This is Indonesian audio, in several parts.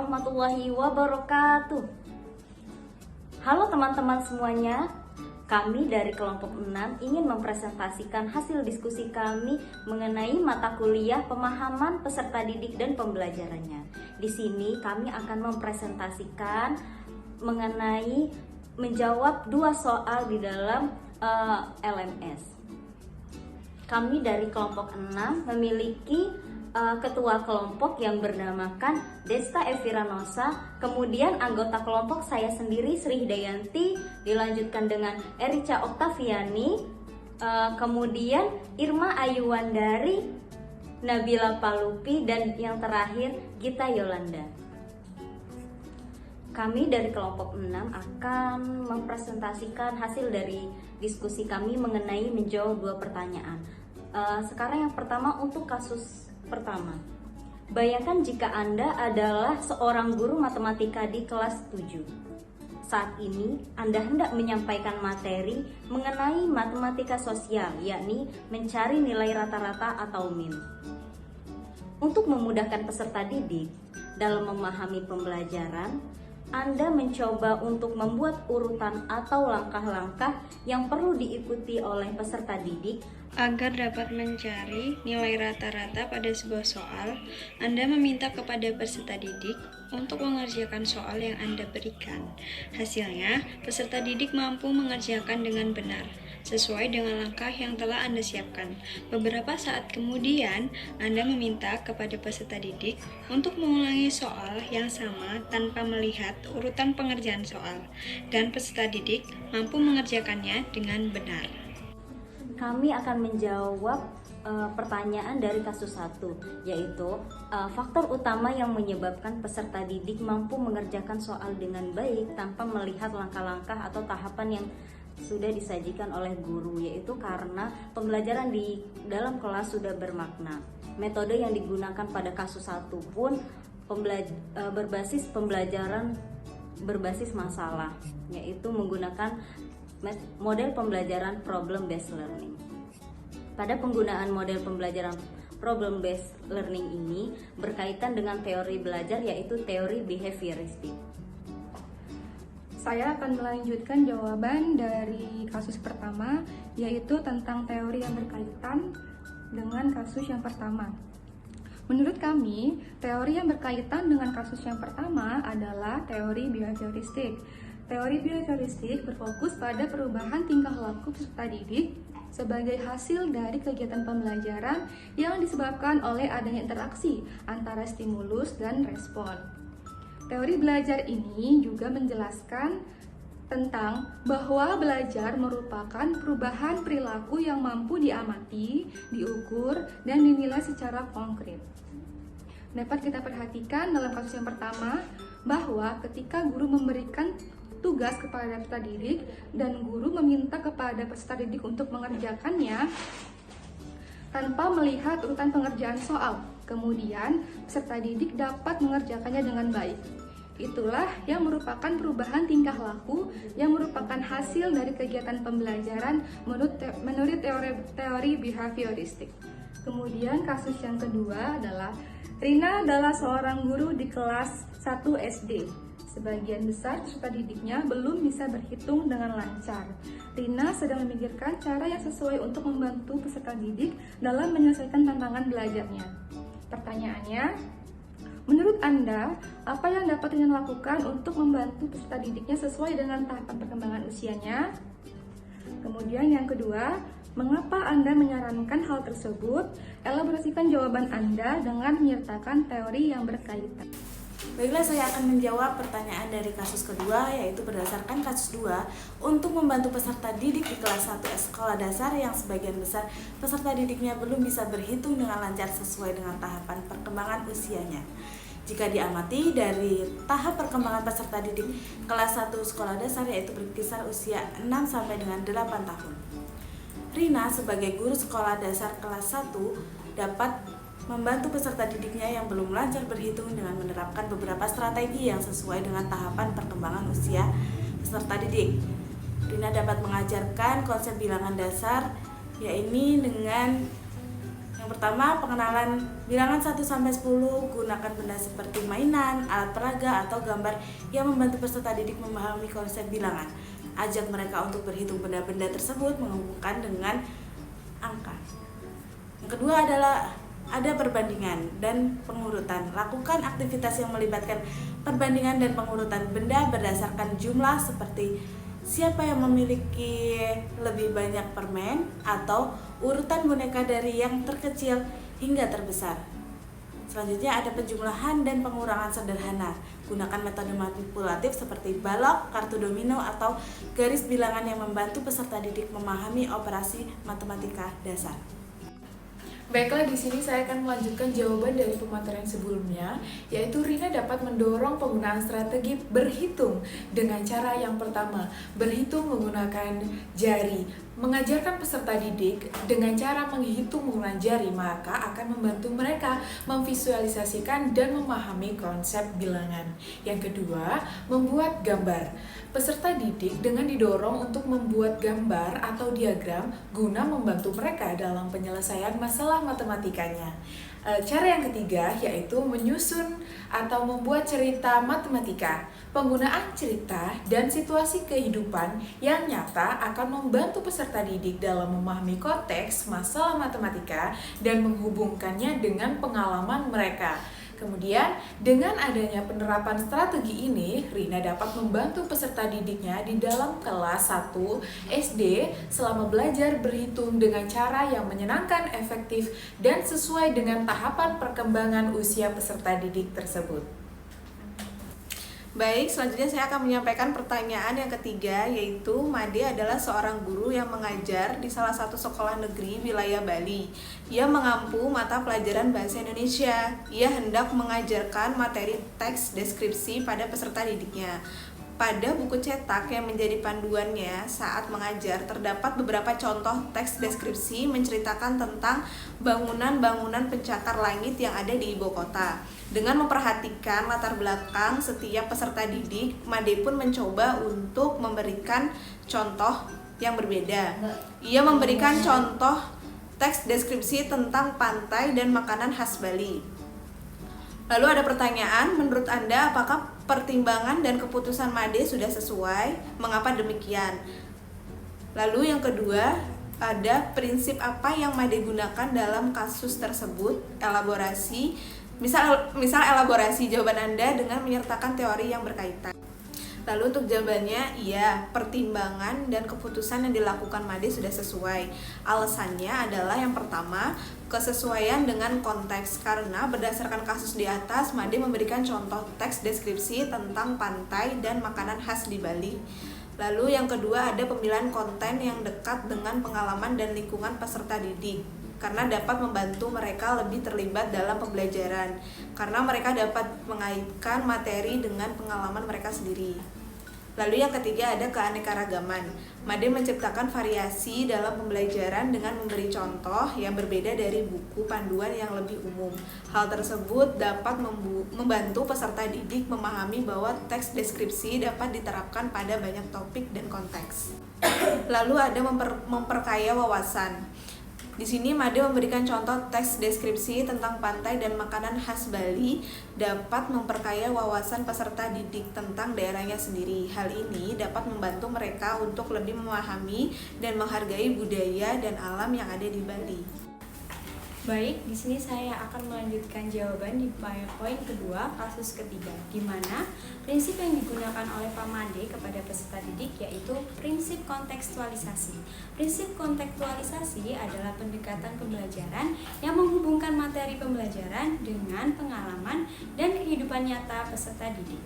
warahmatullahi wabarakatuh. Halo teman-teman semuanya, kami dari kelompok 6 ingin mempresentasikan hasil diskusi kami mengenai mata kuliah pemahaman peserta didik dan pembelajarannya. Di sini kami akan mempresentasikan mengenai menjawab 2 soal di dalam LMS. Kami dari kelompok 6 memiliki ketua kelompok yang bernamakan Desta Eviranosa, kemudian anggota kelompok saya sendiri Sri Hidayanti, dilanjutkan dengan Erica Oktaviani, kemudian Irma Ayuwandari, Nabila Palupi, dan yang terakhir Gita Yolanda. Kami dari kelompok 6 akan mempresentasikan hasil dari diskusi kami mengenai menjawab 2 pertanyaan. Sekarang yang pertama untuk kasus pertama. Bayangkan jika Anda adalah seorang guru matematika di kelas 7. Saat ini Anda hendak menyampaikan materi mengenai matematika sosial, yakni mencari nilai rata-rata atau min. Untuk memudahkan peserta didik dalam memahami pembelajaran, Anda mencoba untuk membuat urutan atau langkah-langkah yang perlu diikuti oleh peserta didik agar dapat mencari nilai rata-rata pada sebuah soal. Anda meminta kepada peserta didik untuk mengerjakan soal yang Anda berikan. Hasilnya, peserta didik mampu mengerjakan dengan benar, sesuai dengan langkah yang telah Anda siapkan. Beberapa saat kemudian, Anda meminta kepada peserta didik untuk mengulangi soal yang sama tanpa melihat urutan pengerjaan soal, dan peserta didik mampu mengerjakannya dengan benar. Kami akan menjawab pertanyaan dari kasus 1, yaitu faktor utama yang menyebabkan peserta didik mampu mengerjakan soal dengan baik tanpa melihat langkah-langkah atau tahapan yang sudah disajikan oleh guru, yaitu karena pembelajaran di dalam kelas sudah bermakna. Metode yang digunakan pada kasus 1 pun berbasis pembelajaran berbasis masalah, yaitu menggunakan model pembelajaran problem based learning. Pada penggunaan model pembelajaran problem based learning ini berkaitan dengan teori belajar, yaitu teori behavioristik. Saya akan melanjutkan jawaban dari kasus pertama, yaitu tentang teori yang berkaitan dengan kasus yang pertama. Menurut kami, teori yang berkaitan dengan kasus yang pertama adalah teori behavioristik. Teori behavioristik berfokus pada perubahan tingkah laku peserta didik sebagai hasil dari kegiatan pembelajaran yang disebabkan oleh adanya interaksi antara stimulus dan respon. Teori belajar ini juga menjelaskan tentang bahwa belajar merupakan perubahan perilaku yang mampu diamati, diukur, dan dinilai secara konkret. Dapat kita perhatikan dalam kasus yang pertama bahwa ketika guru memberikan tugas kepada peserta didik dan guru meminta kepada peserta didik untuk mengerjakannya tanpa melihat urutan pengerjaan soal. Kemudian peserta didik dapat mengerjakannya dengan baik. Itulah yang merupakan perubahan tingkah laku yang merupakan hasil dari kegiatan pembelajaran menurut teori behavioristik. Kemudian kasus yang kedua adalah Rina adalah seorang guru di kelas 1 SD. Sebagian besar peserta didiknya belum bisa berhitung dengan lancar. Rina sedang memikirkan cara yang sesuai untuk membantu peserta didik dalam menyelesaikan tantangan belajarnya. Pertanyaannya, menurut Anda, apa yang dapat Rina lakukan untuk membantu peserta didiknya sesuai dengan tahapan perkembangan usianya? Kemudian yang kedua, mengapa Anda menyarankan hal tersebut? Elaborasikan jawaban Anda dengan menyertakan teori yang berkaitan. Baiklah, saya akan menjawab pertanyaan dari kasus kedua, yaitu berdasarkan kasus 2 untuk membantu peserta didik di kelas 1 sekolah dasar yang sebagian besar peserta didiknya belum bisa berhitung dengan lancar sesuai dengan tahapan perkembangan usianya. Jika diamati dari tahap perkembangan peserta didik kelas 1 sekolah dasar, yaitu berkisar usia 6 sampai dengan 8 tahun. Rina sebagai guru sekolah dasar kelas 1 dapat membantu peserta didiknya yang belum lancar berhitung dengan menerapkan beberapa strategi yang sesuai dengan tahapan perkembangan usia peserta didik. Rina dapat mengajarkan konsep bilangan dasar, yaitu dengan Yang pertama, pengenalan bilangan 1 sampai 10, gunakan benda seperti mainan, alat peraga atau gambar yang membantu peserta didik memahami konsep bilangan. Ajak mereka untuk berhitung benda-benda tersebut menghubungkan dengan angka. Yang kedua adalah ada perbandingan dan pengurutan. Lakukan aktivitas yang melibatkan perbandingan dan pengurutan benda berdasarkan jumlah seperti siapa yang memiliki lebih banyak permen atau urutan boneka dari yang terkecil hingga terbesar. Selanjutnya ada penjumlahan dan pengurangan sederhana. Gunakan metode manipulatif seperti balok, kartu domino, atau garis bilangan yang membantu peserta didik memahami operasi matematika dasar. Baiklah, di sini saya akan melanjutkan jawaban dari pematerian sebelumnya, yaitu Rina dapat mendorong penggunaan strategi berhitung dengan cara yang pertama, berhitung menggunakan jari. Mengajarkan peserta didik dengan cara menghitung menggunakan jari, maka akan membantu mereka memvisualisasikan dan memahami konsep bilangan. Yang kedua, membuat gambar. Peserta didik dengan didorong untuk membuat gambar atau diagram guna membantu mereka dalam penyelesaian masalah matematikanya. Cara yang ketiga yaitu menyusun atau membuat cerita matematika. Penggunaan cerita dan situasi kehidupan yang nyata akan membantu peserta didik dalam memahami konteks masalah matematika dan menghubungkannya dengan pengalaman mereka. Kemudian, dengan adanya penerapan strategi ini, Rina dapat membantu peserta didiknya di dalam kelas 1 SD selama belajar berhitung dengan cara yang menyenangkan, efektif, dan sesuai dengan tahapan perkembangan usia peserta didik tersebut. Baik, selanjutnya saya akan menyampaikan pertanyaan yang ketiga, yaitu Made adalah seorang guru yang mengajar di salah satu sekolah negeri wilayah Bali. Ia mengampu mata pelajaran bahasa Indonesia. Ia hendak mengajarkan materi teks deskripsi pada peserta didiknya. Pada buku cetak yang menjadi panduannya saat mengajar, terdapat beberapa contoh teks deskripsi menceritakan tentang bangunan-bangunan pencakar langit yang ada di ibu kota. Dengan memperhatikan latar belakang setiap peserta didik, Made pun mencoba untuk memberikan contoh yang berbeda. Ia memberikan contoh teks deskripsi tentang pantai dan makanan khas Bali. Lalu ada pertanyaan, menurut Anda apakah pertimbangan dan keputusan Made sudah sesuai? Mengapa demikian? Lalu yang kedua, ada prinsip apa yang Made gunakan dalam kasus tersebut? Elaborasi. Misal elaborasi jawaban Anda dengan menyertakan teori yang berkaitan. Lalu untuk jawabannya, iya, pertimbangan dan keputusan yang dilakukan Made sudah sesuai. Alasannya adalah yang pertama, kesesuaian dengan konteks. Karena berdasarkan kasus di atas, Made memberikan contoh teks deskripsi tentang pantai dan makanan khas di Bali. Lalu yang kedua, ada pemilihan konten yang dekat dengan pengalaman dan lingkungan peserta didik. Karena dapat membantu mereka lebih terlibat dalam pembelajaran, karena mereka dapat mengaitkan materi dengan pengalaman mereka sendiri. Lalu yang ketiga ada keanekaragaman. Made menciptakan variasi dalam pembelajaran dengan memberi contoh yang berbeda dari buku panduan yang lebih umum. Hal tersebut dapat membantu peserta didik memahami bahwa teks deskripsi dapat diterapkan pada banyak topik dan konteks. Lalu ada memperkaya wawasan. Di sini Made memberikan contoh teks deskripsi tentang pantai dan makanan khas Bali dapat memperkaya wawasan peserta didik tentang daerahnya sendiri. Hal ini dapat membantu mereka untuk lebih memahami dan menghargai budaya dan alam yang ada di Bali. Baik, di sini saya akan melanjutkan jawaban di poin kedua, kasus ketiga, di mana prinsip yang digunakan oleh Pak Made kepada peserta didik yaitu prinsip kontekstualisasi. Prinsip kontekstualisasi adalah pendekatan pembelajaran yang menghubungkan materi pembelajaran dengan pengalaman dan kehidupan nyata peserta didik.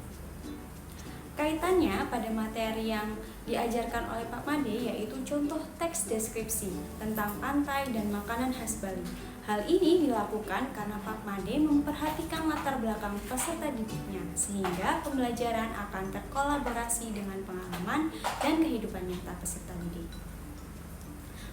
Kaitannya pada materi yang diajarkan oleh Pak Made yaitu contoh teks deskripsi tentang pantai dan makanan khas Bali. Hal ini dilakukan karena Pak Made memperhatikan latar belakang peserta didiknya sehingga pembelajaran akan terkolaborasi dengan pengalaman dan kehidupan nyata peserta didik.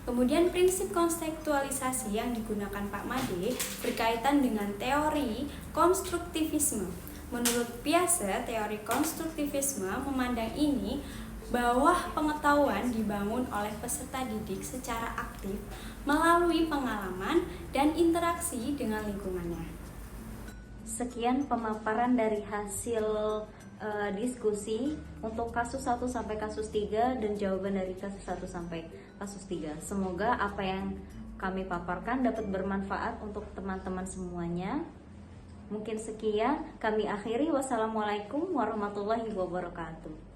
Kemudian prinsip konseptualisasi yang digunakan Pak Made berkaitan dengan teori konstruktivisme. Menurut Piaget, teori konstruktivisme memandang ini bahwa pengetahuan dibangun oleh peserta didik secara aktif melalui pengalaman dan interaksi dengan lingkungannya. Sekian pemaparan dari hasil diskusi untuk kasus 1 sampai kasus 3 dan jawaban dari kasus 1 sampai kasus 3. Semoga apa yang kami paparkan dapat bermanfaat untuk teman-teman semuanya. Mungkin sekian, kami akhiri. Wassalamualaikum warahmatullahi wabarakatuh.